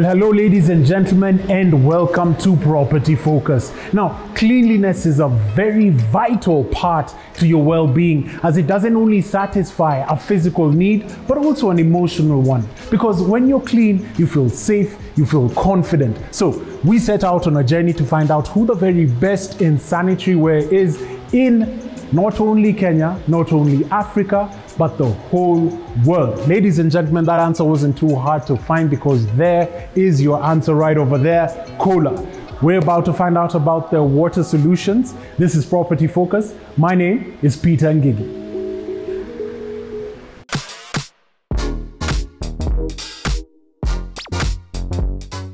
Well, hello ladies and gentlemen, and welcome to Property Focus. Now, cleanliness is a very vital part to your well-being, as it doesn't only satisfy a physical need, but also an emotional one. Because when you're clean, you feel safe, you feel confident. So we set out on a journey to find out who the very best in sanitary wear is in not only Kenya, not only Africa, but the whole world. Ladies and gentlemen, that answer wasn't too hard to find, because there is your answer right over there, Kohler. We're about to find out about their water solutions. This is Property Focus. My name is Peter Ngigi.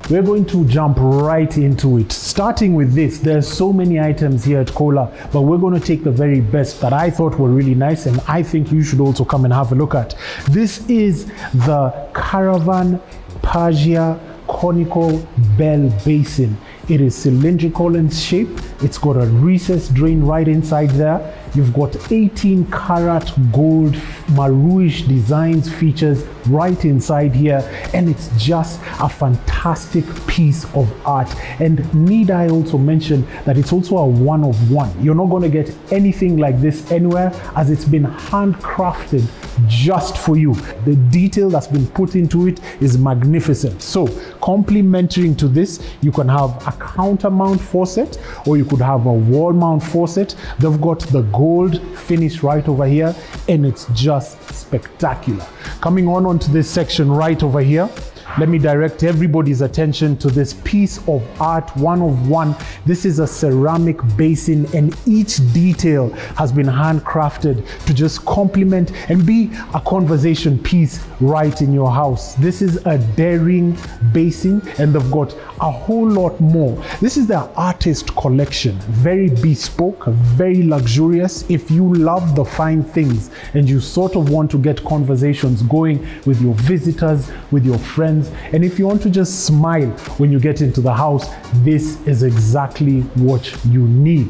We're going to jump right into it. Starting with this, there's so many items here at Kohler, but we're going to take the very best that I thought were really nice, and I think you should also come and have a look at. This is the Caravan Persia Conical Bell Basin. It is cylindrical in shape. It's got a recessed drain right inside there. You've got 18 karat gold maroonish designs features right inside here, and it's just a fantastic piece of art. And need I also mention that it's also a one of one. You're not going to get anything like this anywhere, as it's been handcrafted just for you. The detail that's been put into it is magnificent. So complementary to this, you can have a counter mount faucet, or you could have a wall mount faucet. They've got the gold finish right over here, and it's just spectacular. Coming on to this section right over here, let me direct everybody's attention to this piece of art, one of one. This is a ceramic basin, and each detail has been handcrafted to just complement and be a conversation piece right in your house. This is a daring basin, and they've got a whole lot more. This is their artist collection, very bespoke, very luxurious. If you love the fine things and you sort of want to get conversations going with your visitors, with your friends, and if you want to just smile when you get into the house, this is exactly what you need.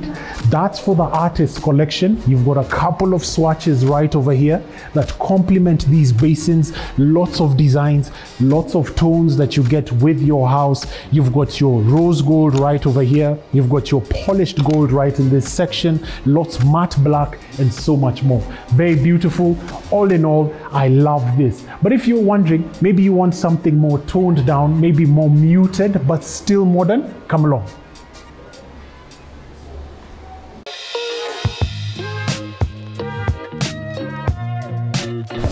That's for the artist collection. You've got a couple of swatches right over here that complement these basins. Lots of designs, lots of tones that you get with your house. You've got your rose gold right over here. You've got your polished gold right in this section. Lots matte black and so much more. Very beautiful. All in all, I love this. But if you're wondering, maybe you want something more toned down, maybe more muted, but still modern, come along.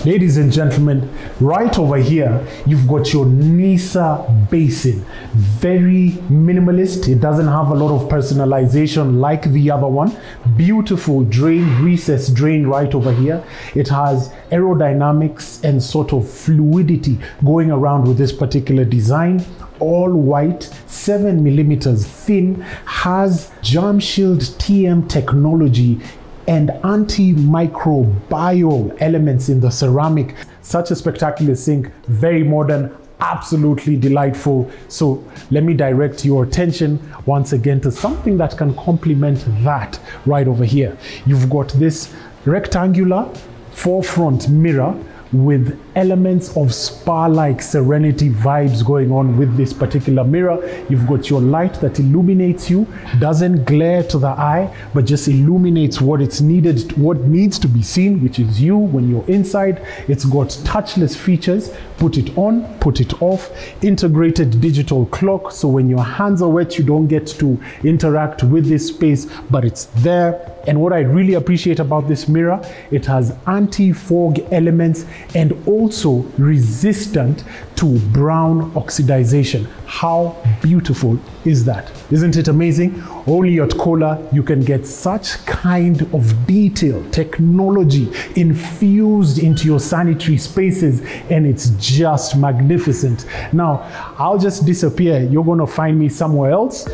Ladies and gentlemen, right over here, you've got your Nisa basin. Very minimalist. It doesn't have a lot of personalization like the other one. Beautiful drain, recess drain right over here. It has aerodynamics and sort of fluidity going around with this particular design. All white, 7 millimeters thin, has germ shield TM technology and antimicrobial elements in the ceramic. Such a spectacular sink, very modern, absolutely delightful. So let me direct your attention once again to something that can complement that right over here. You've got this rectangular forefront mirror with elements of spa-like serenity vibes going on with this particular mirror. You've got your light that illuminates you, doesn't glare to the eye, but just illuminates what it's needed, what needs to be seen, which is you when you're inside. It's got touchless features, put it on, put it off, integrated digital clock, so when your hands are wet, you don't get to interact with this space, but it's there. And what I really appreciate about this mirror, it has anti-fog elements and also resistant to brown oxidization. How beautiful is that? Isn't it amazing? Only at Kohler you can get such kind of detail, technology infused into your sanitary spaces, and it's just magnificent. Now, I'll just disappear. You're going to find me somewhere else.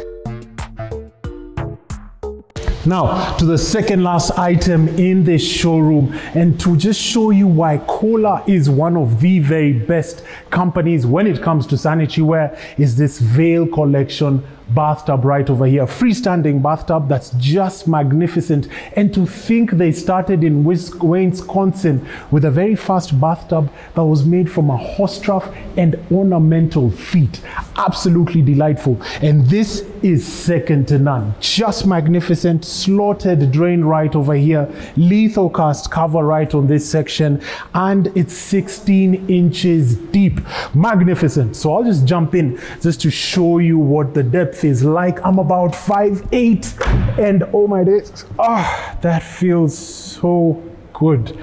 Now, to the second last item in this showroom, and to just show you why Kohler is one of the very best companies when it comes to sanitary ware, is this Vive Collection bathtub right over here. Freestanding bathtub that's just magnificent. And to think they started in Wisconsin with a very fast bathtub that was made from a horse trough and ornamental feet. Absolutely delightful. And this is second to none. Just magnificent. Slotted drain right over here. Lethal cast cover right on this section. And it's 16 inches deep. Magnificent. So I'll just jump in just to show you what the depth is like. I'm about 5'8", and oh my days, that feels so good.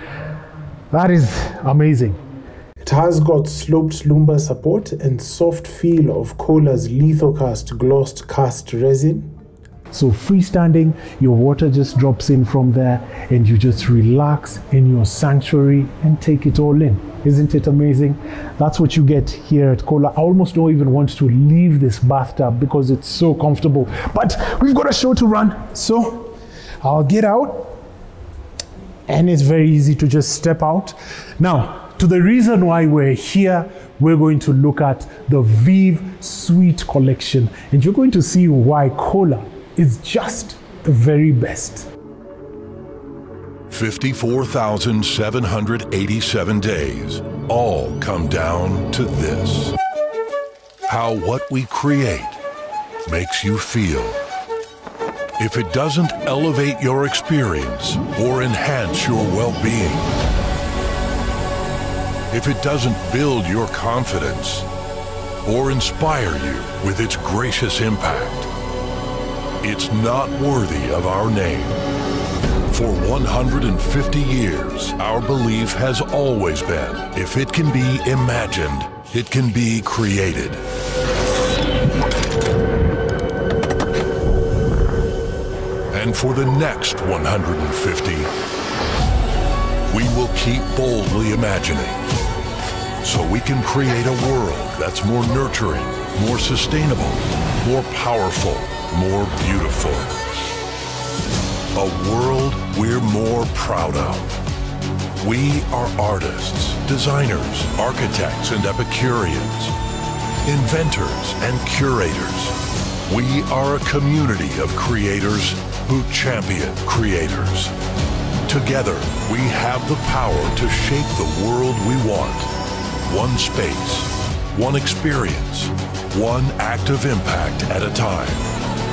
That is amazing. It has got sloped lumbar support and soft feel of Kohler's Lethal Cast glossed cast resin. So freestanding, your water just drops in from there and you just relax in your sanctuary and take it all in. Isn't it amazing? That's what you get here at Kohler. I almost don't even want to leave this bathtub because it's so comfortable. But we've got a show to run, so I'll get out. And it's very easy to just step out. Now, to the reason why we're here, we're going to look at the Vive Suite Collection. And you're going to see why Kohler is just the very best. 54,787 days, all come down to this. How what we create makes you feel. If it doesn't elevate your experience or enhance your well-being, if it doesn't build your confidence or inspire you with its gracious impact, it's not worthy of our name. For 150 years, our belief has always been, if it can be imagined, it can be created. And for the next 150, we will keep boldly imagining, so we can create a world that's more nurturing, more sustainable, more powerful, more beautiful. A world we're more proud of. We are artists, designers, architects and Epicureans, inventors and curators. We are a community of creators who champion creators. Together, we have the power to shape the world we want. One space, one experience, one act of impact at a time.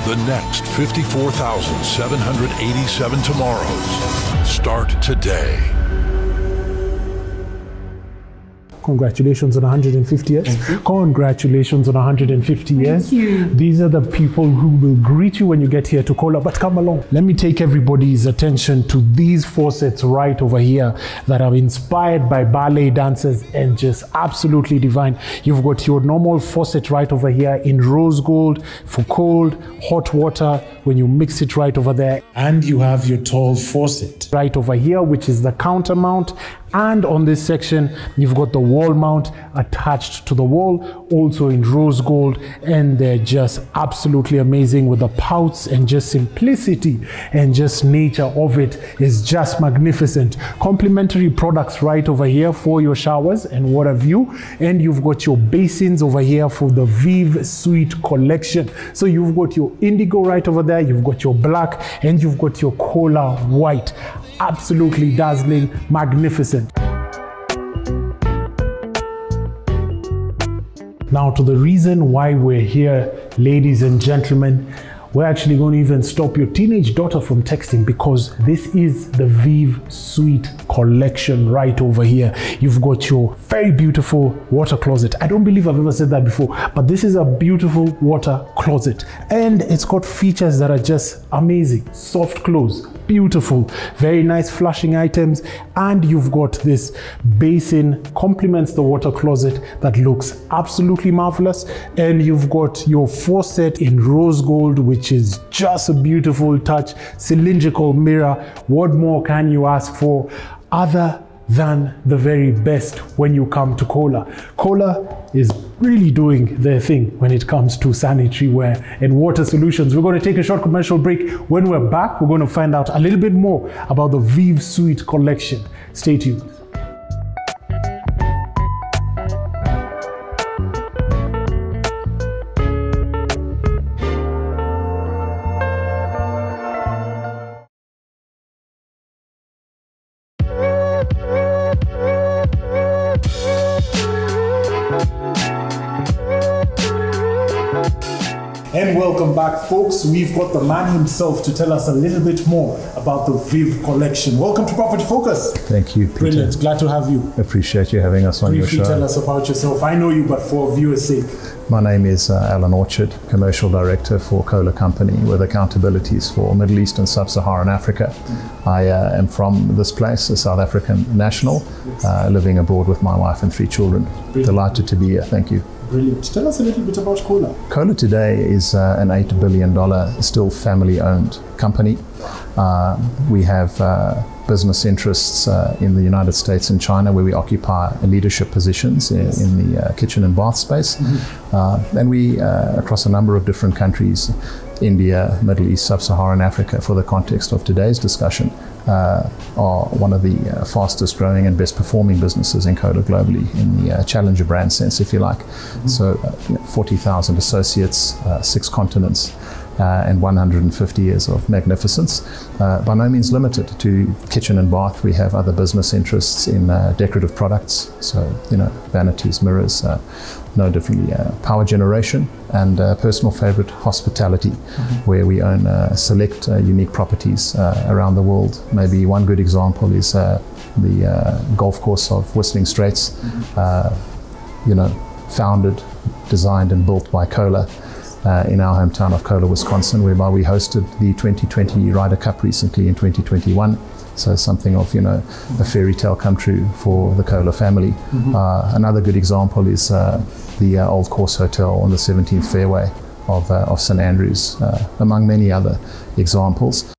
The next 54,787 tomorrows start today. Congratulations on 150 years. Congratulations on 150 years. Thank you. These are the people who will greet you when you get here to Kohler. But come along. Let me take everybody's attention to these faucets right over here that are inspired by ballet dancers and just absolutely divine. You've got your normal faucet right over here in rose gold for cold, hot water when you mix it right over there. And you have your tall faucet right over here, which is the counter mount. And on this section, you've got the wall mount attached to the wall, also in rose gold, and they're just absolutely amazing with the pouts and just simplicity and just nature of it is just magnificent. Complimentary products right over here for your showers and water view, and you've got your basins over here for the Vive Suite Collection. So you've got your indigo right over there, you've got your black, and you've got your Kohler white. Absolutely dazzling, magnificent. Now to the reason why we're here, ladies and gentlemen, we're actually going to even stop your teenage daughter from texting because this is the Vive Suite Collection right over here. You've got your very beautiful water closet. I don't believe I've ever said that before, but this is a beautiful water closet. And it's got features that are just amazing. Soft close, beautiful, very nice flushing items. And you've got this basin, complements the water closet that looks absolutely marvelous. And you've got your faucet in rose gold, which is just a beautiful touch. Cylindrical mirror. What more can you ask for? Other than the very best when you come to Kohler. Kohler is really doing their thing when it comes to sanitary ware and water solutions. We're going to take a short commercial break. When we're back, we're going to find out a little bit more about the Vive Suite collection. Stay tuned. And welcome back, folks. We've got the man himself to tell us a little bit more about the Vive Collection. Welcome to Property Focus. Thank you, Peter. Brilliant. Glad to have you. Appreciate you having us on your show. Briefly tell us about yourself. I know you, but for viewers' sake. My name is Alan Orchard, Commercial Director for Kohler Company with accountabilities for Middle East and Sub-Saharan Africa. I am from this place, a South African national, living abroad with my wife and 3 children. Brilliant. Delighted to be here. Thank you. Brilliant. Tell us a little bit about Kohler. Kohler today is an $8 billion, still family-owned company. We have business interests in the United States and China, where we occupy leadership positions in the kitchen and bath space. And we, across a number of different countries, India, Middle East, Sub-Saharan Africa, for the context of today's discussion, are one of the fastest growing and best performing businesses in Kohler globally, in the challenger brand sense, if you like. So 40,000 associates, 6 continents, and 150 years of magnificence. By no means limited to kitchen and bath. We have other business interests in decorative products, so vanities, mirrors, no differently, power generation, and personal favorite, hospitality, where we own select unique properties around the world. Maybe one good example is the golf course of Whistling Straits, founded, designed and built by Kohler in our hometown of Kohler, Wisconsin, whereby we hosted the 2020 Ryder Cup recently in 2021. So something of, a fairy tale come true for the Kohler family. Another good example is the Old Course Hotel on the 17th fairway of St Andrews, among many other examples.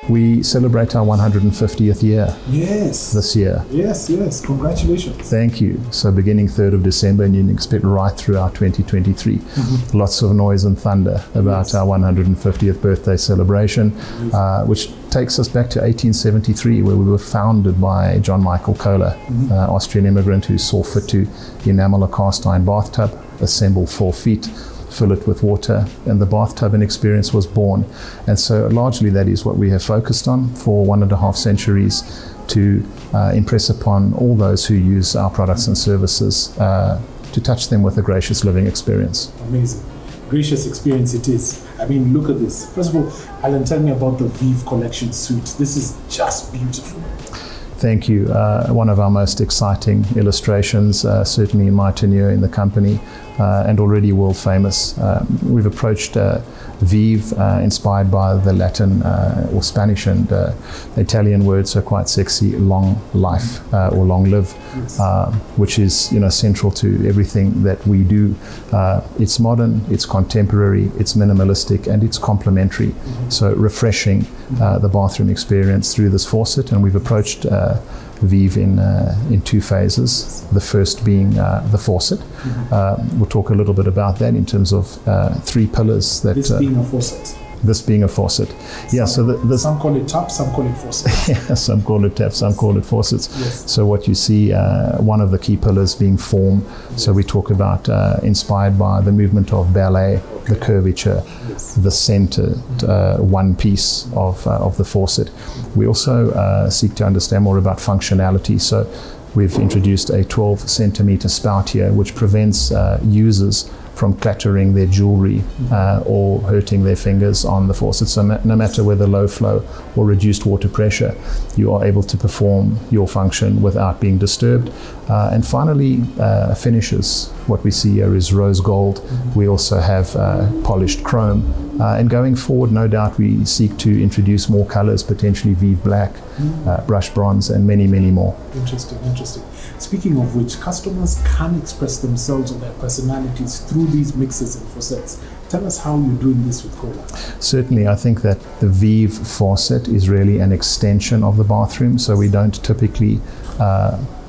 We celebrate our 150th year this year. Yes, congratulations. Thank you. So beginning 3rd of December, and you can expect right throughout 2023. Lots of noise and thunder about our 150th birthday celebration, which takes us back to 1873, where we were founded by John Michael Kohler, Austrian immigrant who saw fit to enamel a cast iron bathtub, assemble 4 feet, fill it with water, and the bathtub and experience was born. And so largely that is what we have focused on for 1.5 centuries, to impress upon all those who use our products and services, to touch them with a gracious living experience. Amazing. Gracious experience it is. I mean, look at this. First of all, Alan, tell me about the Vive Collection suite. This is just beautiful. Thank you. One of our most exciting illustrations, certainly in my tenure in the company, and already world famous. We've approached Vive, inspired by the Latin or Spanish and Italian words, so quite sexy, long life or long live, which is central to everything that we do. It's modern, it's contemporary, it's minimalistic, and it's complementary. So refreshing the bathroom experience through this faucet, and we've approached Vive in 2 phases. The first being the faucet. We'll talk a little bit about that in terms of 3 pillars. That this being a faucet. This being a faucet. Some call it tap, some call it faucet. Yeah, some call it tap, some call it faucets. Yes. So what you see, one of the key pillars being form. So we talk about inspired by the movement of ballet, the curvature, the centered one piece of the faucet. We also seek to understand more about functionality. So we've introduced a 12 centimeter spout here, which prevents users from clattering their jewelry or hurting their fingers on the faucet. So no matter whether low flow or reduced water pressure, you are able to perform your function without being disturbed. And finally, finishes. What we see here is rose gold. We also have polished chrome. And going forward, no doubt we seek to introduce more colors, potentially Vive Black, brush bronze, and many, many more. Interesting. Speaking of which, customers can express themselves or their personalities through these mixes and faucets. Tell us how you're doing this with Kohler. Certainly, I think that the Vive faucet is really an extension of the bathroom, so we don't typically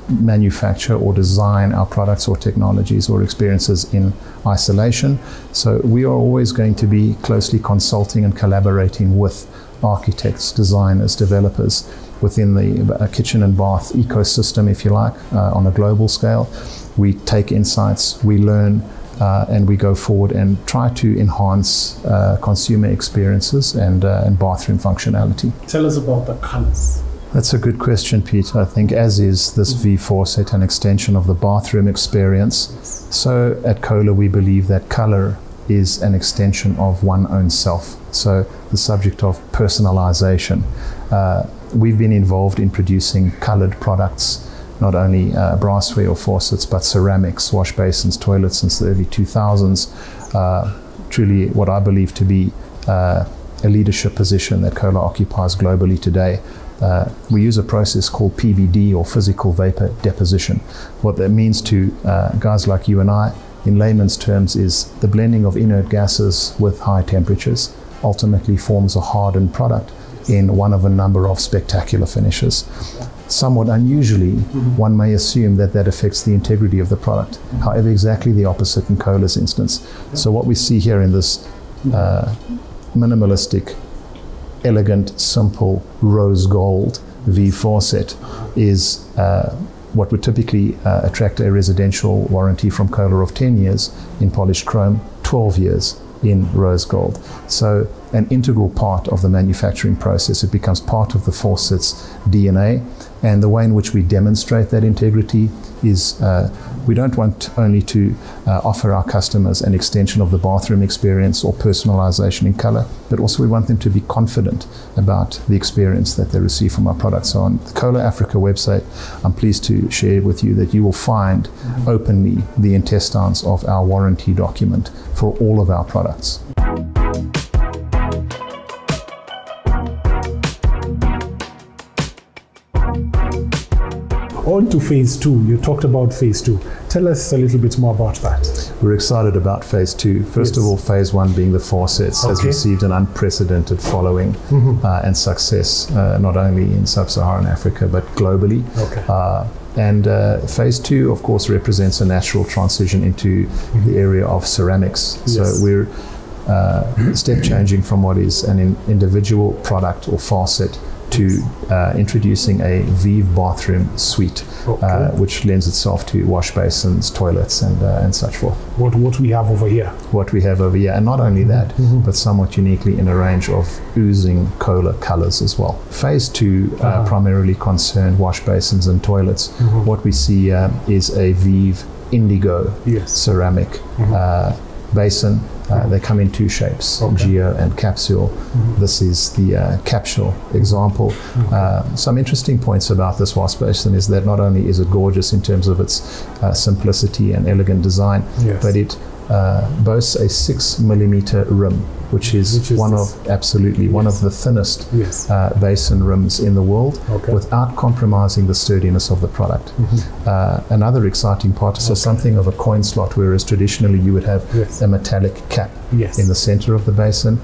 manufacture or design our products or technologies or experiences in isolation. So we are always going to be closely consulting and collaborating with architects, designers, developers within the kitchen and bath ecosystem, if you like, on a global scale. We take insights, we learn, and we go forward and try to enhance consumer experiences and bathroom functionality. Tell us about the colors. That's a good question, Peter. I think as is this Vive faucet an extension of the bathroom experience. So at Kohler we believe that color is an extension of one's own self. So the subject of personalization. We've been involved in producing colored products, not only brassware or faucets, but ceramics, wash basins, toilets since the early 2000s. Truly what I believe to be a leadership position that Kohler occupies globally today. We use a process called PVD, or physical vapor deposition. What that means to guys like you and I, in layman's terms, is the blending of inert gases with high temperatures ultimately forms a hardened product in one of a number of spectacular finishes. Somewhat unusually, one may assume that that affects the integrity of the product. However, exactly the opposite in Kohler's instance. So what we see here in this minimalistic, elegant, simple rose gold Vive faucet is what would typically attract a residential warranty from Kohler of 10 years in polished chrome, 12 years in rose gold. So an integral part of the manufacturing process. It becomes part of the faucet's DNA, and the way in which we demonstrate that integrity is we don't want only to offer our customers an extension of the bathroom experience or personalization in color, but also we want them to be confident about the experience that they receive from our products. So on the Kohler Africa website, I'm pleased to share with you that you will find openly the intestines of our warranty document for all of our products. On to phase 2. You talked about phase 2. Tell us a little bit more about that. We're excited about phase 2. First of all, phase 1 being the faucets has received an unprecedented following and success, not only in sub-Saharan Africa but globally. And phase 2, of course, represents a natural transition into the area of ceramics. So we're step changing from what is an individual product or faucet to introducing a Vive bathroom suite, which lends itself to wash basins, toilets, and such forth. What we have over here. What we have over here, and not only that, but somewhat uniquely in a range of oozing Kohler colors as well. Phase 2 primarily concerned wash basins and toilets. What we see is a Vive indigo ceramic basin. They come in 2 shapes, geo and capsule. This is the capsule example. Some interesting points about this wash basin is that not only is it gorgeous in terms of its simplicity and elegant design, but it boasts a 6mm rim, which is one of the thinnest basin rims in the world, without compromising the sturdiness of the product. Another exciting part is something of a coin slot, whereas traditionally you would have a metallic cap in the center of the basin.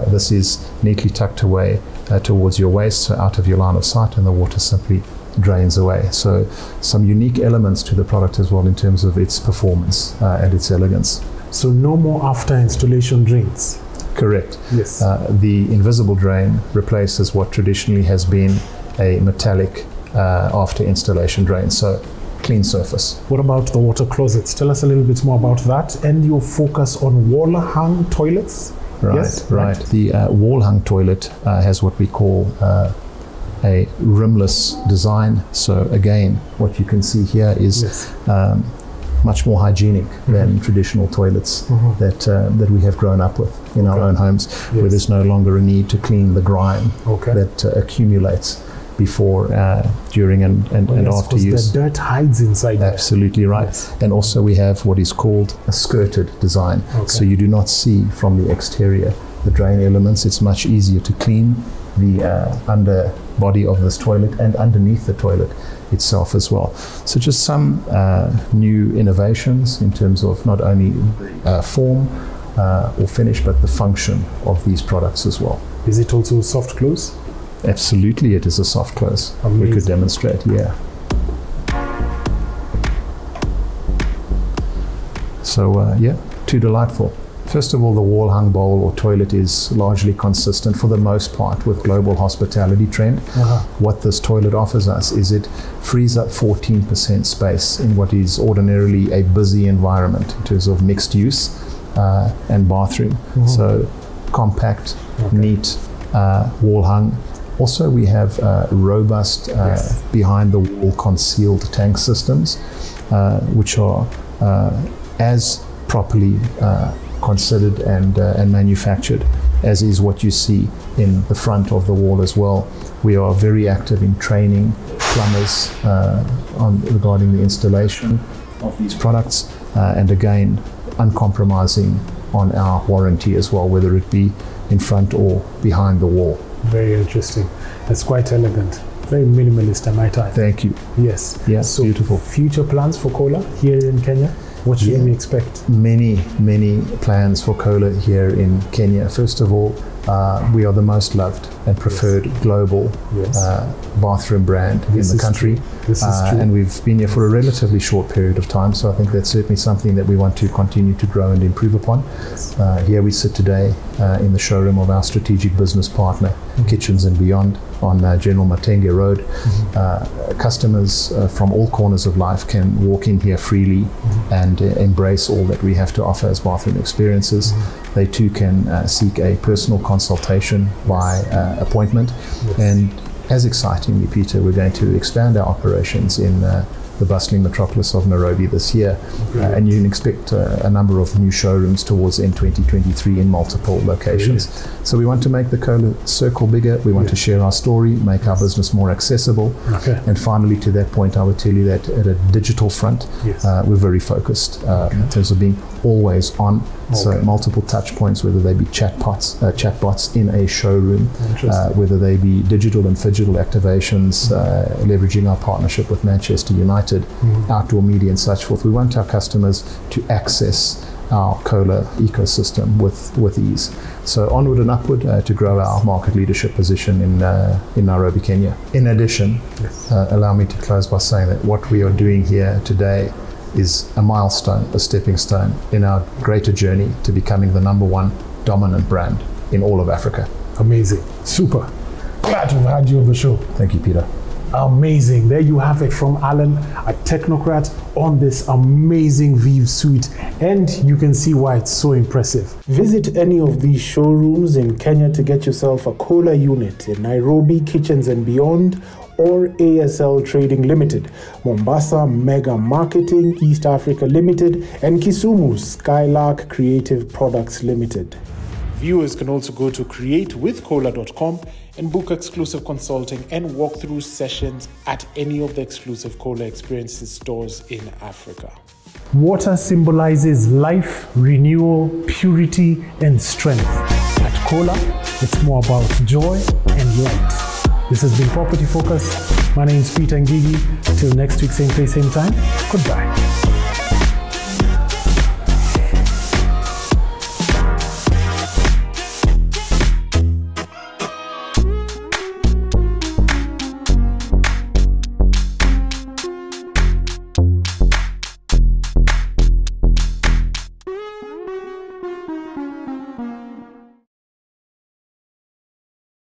This is neatly tucked away towards your waist, so out of your line of sight, and the water simply drains away. So some unique elements to the product as well in terms of its performance and its elegance. So no more after installation drains. Correct. The invisible drain replaces what traditionally has been a metallic after installation drain. So clean surface. What about the water closets? Tell us a little bit more about that, and your focus on wall-hung toilets. Right. The wall-hung toilet has what we call a rimless design. So again, what you can see here is much more hygienic than traditional toilets that we have grown up with in our own homes, where there's no longer a need to clean the grime that accumulates before, during and after use. The dirt hides inside there. Absolutely right. And also we have what is called a skirted design. So you do not see from the exterior the drain elements. It's much easier to clean the underbody of this toilet and underneath the toilet itself as well. So just some new innovations in terms of not only form, or finish, but the function of these products as well. Is it also soft close? Absolutely, it is a soft close. Amazing. We could demonstrate, yeah. So yeah, too delightful. First of all, the wall hung bowl or toilet is largely consistent for the most part with global hospitality trend. What this toilet offers us is it frees up 14% space in what is ordinarily a busy environment in terms of mixed use and bathroom. So compact, neat, wall hung. Also, we have robust behind the wall concealed tank systems, which are as properly considered and manufactured as is what you see in the front of the wall as well. We are very active in training plumbers regarding the installation of these products, and again uncompromising on our warranty as well, whether it be in front or behind the wall. Very interesting. That's quite elegant. Very minimalist, I might add. Thank you. Yes. Yes, so beautiful. Future plans for Kohler here in Kenya? What should we expect? Many plans for Kohler here in Kenya. First of all, we are the most loved and preferred global bathroom brand in the country. This is true. And we've been here for a relatively short period of time, so I think that's certainly something that we want to continue to grow and improve upon. Here we sit today in the showroom of our strategic business partner, Kitchens and Beyond, on General Matenge Road. Customers from all corners of life can walk in here freely and embrace all that we have to offer as bathroom experiences. They too can seek a personal consultation by appointment. And as excitingly, Peter, we're going to expand our operations in the bustling metropolis of Nairobi this year. And you can expect a number of new showrooms towards end 2023 in multiple locations. So we want to make the Kohler circle bigger. We want to share our story, make our business more accessible. And finally, to that point, I would tell you that at a digital front, we're very focused in terms of being always on. So multiple touch points, whether they be chatbots in a showroom, whether they be digital and phygital activations, leveraging our partnership with Manchester United, outdoor media and such forth. We want our customers to access our Kohler ecosystem with ease. So onward and upward to grow our market leadership position in Nairobi, Kenya. In addition, allow me to close by saying that what we are doing here today is a milestone, a stepping stone in our greater journey to becoming the #1 dominant brand in all of Africa. Amazing. Super. Glad to have had you on the show. Thank you, Peter. Amazing. There you have it from Alan, a technocrat, on this amazing Vive suite. And you can see why it's so impressive. Visit any of these showrooms in Kenya to get yourself a Kohler unit in Nairobi, Kitchens and Beyond, or ASL Trading Limited, Mombasa Mega Marketing East Africa Limited, and Kisumu Skylark Creative Products Limited. Viewers can also go to createwithkohler.com and book exclusive consulting and walkthrough sessions at any of the exclusive Kohler Experiences stores in Africa. Water symbolizes life, renewal, purity, and strength. At Kohler, it's more about joy and light. This has been Property Focus. My name is Peter Ngigi. Till next week, same place, same time. Goodbye.